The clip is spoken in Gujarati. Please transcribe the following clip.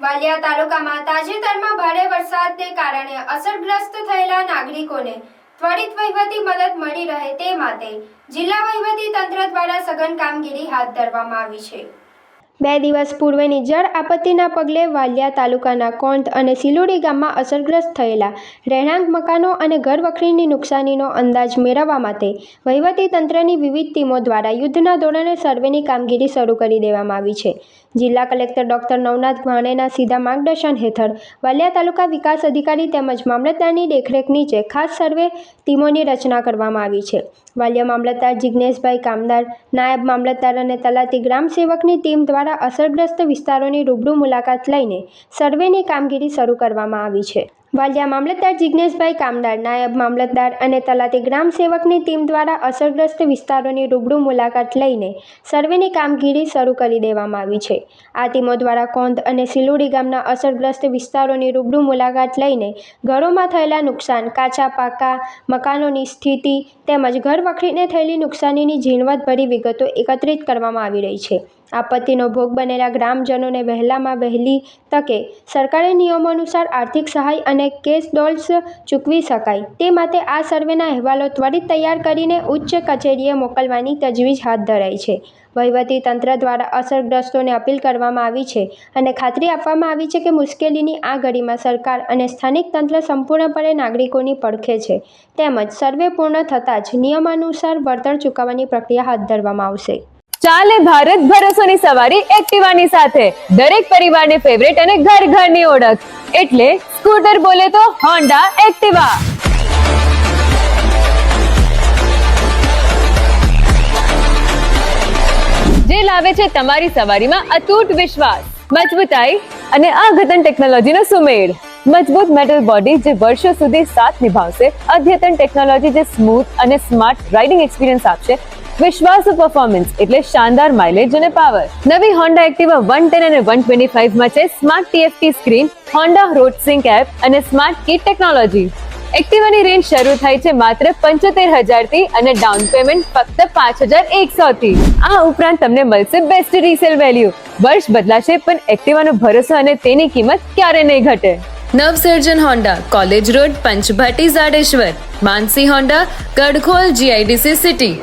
વાલિયા તાલુકામાં તાજેતરમાં ભારે વરસાદને કારણે અસરગ્રસ્ત થયેલા નાગરિકોને ત્વરિત વહીવટી મદદ મળી રહે તે માટે જિલ્લા વહીવટી તંત્ર દ્વારા સઘન કામગીરી હાથ ધરવામાં આવી છે। 2 દિવસ પૂર્વેની જળ આપત્તિના પગલે વાલિયા તાલુકાના કોંધ અને સિલોડી ગામમાં અસરગ્રસ્ત થયેલા રહેણાંક મકાનો અને ઘરવખરીની નુકસાનીનો અંદાજ મેળવવા માટે વહીવટી તંત્રની વિવિધ ટીમો દ્વારા યુદ્ધના ધોરણે સર્વેની કામગીરી શરૂ કરી દેવામાં આવી છે। જિલ્લા કલેક્ટર ડોક્ટર નવનાથ ભાણેના સીધા માર્ગદર્શન હેઠળ વાલિયા તાલુકા વિકાસ અધિકારી તેમજ મામલતદારની દેખરેખ નીચે ખાસ સર્વે ટીમોની રચના કરવામાં આવી છે। વાલિયા મામલતદાર જિજ્ઞેશભાઈ કામદાર, નાયબ મામલતદાર અને તલાટી ગ્રામ સેવકની ટીમ દ્વારા અસરગ્રસ્ત વિસ્તારોની રૂબરૂ મુલાકાત લઈને સર્વેની કામગીરી શરૂ કરવામાં આવી છે। વાલિયા મામલતદાર જિજ્ઞેશભાઈ કામદાર, નાયબ મામલતદાર અને તલાટી ગ્રામ સેવકની ટીમ દ્વારા અસરગ્રસ્ત વિસ્તારોની રૂબરૂ મુલાકાત લઈને સર્વેની કામગીરી શરૂ કરી દેવામાં આવી છે। આ ટીમો દ્વારા કોંધ અને સિલોડી ગામના અસરગ્રસ્ત વિસ્તારોની રૂબરૂ મુલાકાત લઈને ઘરોમાં થયેલા નુકસાન, કાચા પાકા મકાનોની સ્થિતિ તેમજ ઘરવખરીને થયેલી નુકસાનીની ઝીણવટભરી વિગતો એકત્રિત કરવામાં આવી રહી છે। આપત્તિનો ભોગ બનેલા ગ્રામજનોને વહેલામાં વહેલી તકે સરકારી નિયમો અનુસાર આર્થિક સહાય અને કેશ ડોલ્સ ચૂકવી શકાય તે માટે આ સર્વેના અહેવાલો ત્વરિત તૈયાર કરીને ઉચ્ચ કચેરીએ મોકલવાની તજવીજ હાથ ધરાઈ છે। વહીવટી તંત્ર દ્વારા અસરગ્રસ્તોને અપીલ કરવામાં આવી છે અને ખાતરી આપવામાં આવી છે કે મુશ્કેલીની આ ઘડીમાં સરકાર અને સ્થાનિક તંત્ર સંપૂર્ણપણે નાગરિકોની પડખે છે તેમજ સર્વે પૂર્ણ થતાં જ નિયમાનુસાર વળતર ચૂકવવાની પ્રક્રિયા હાથ ધરવામાં આવશે। ચાલે ભારત ભરોસોની સવારી એક્ટિવાની સાથે દરેક પરિવારની ફેવરેટ અને ઘર ઘરની ઓળખ એટલે સ્કૂટર બોલે તો હોન્ડા એક્ટિવા। જે લાવે છે તમારી સવારીમાં અતૂટ વિશ્વાસ, મજબૂતાઈ અને અદ્યતન ટેકનોલોજીનો સુમેળ। મજબૂત મેટલ બોડી જે વર્ષો સુધી સાથ નિભાવશે, અદ્યતન ટેકનોલોજી જે સ્મૂથ અને સ્માર્ટ રાઇડિંગ એક્સપિરિયન્સ આપશે, વિશ્વાસુ પરફોર્મન્સ એટલે શાનદાર માઇલેજ અને પાવર। નવી હોન્ડા એક્ટિવા 110 અને 125 માં છે smart TFT screen, Honda road sync app અને સ્માર્ટ કી ટેકનોલોજી। એક્ટિવાની રેન્જ શરૂ થાય છે માત્ર 75,000 થી અને ડાઉન પેમેન્ટ ફક્ત 5,100 થી। આ ઉપરાંત તમને મળશે બેસ્ટ રીસેલ વેલ્યુ। વર્ષ બદલાશે પણ એક્ટિવાનો ભરોસો અને તેની કિંમત ક્યારે નહીં ઘટે। Navsarjan Honda, college road, Panchbhati, Zadeshwar. Mansi Honda, Kadkhol, GIDC city.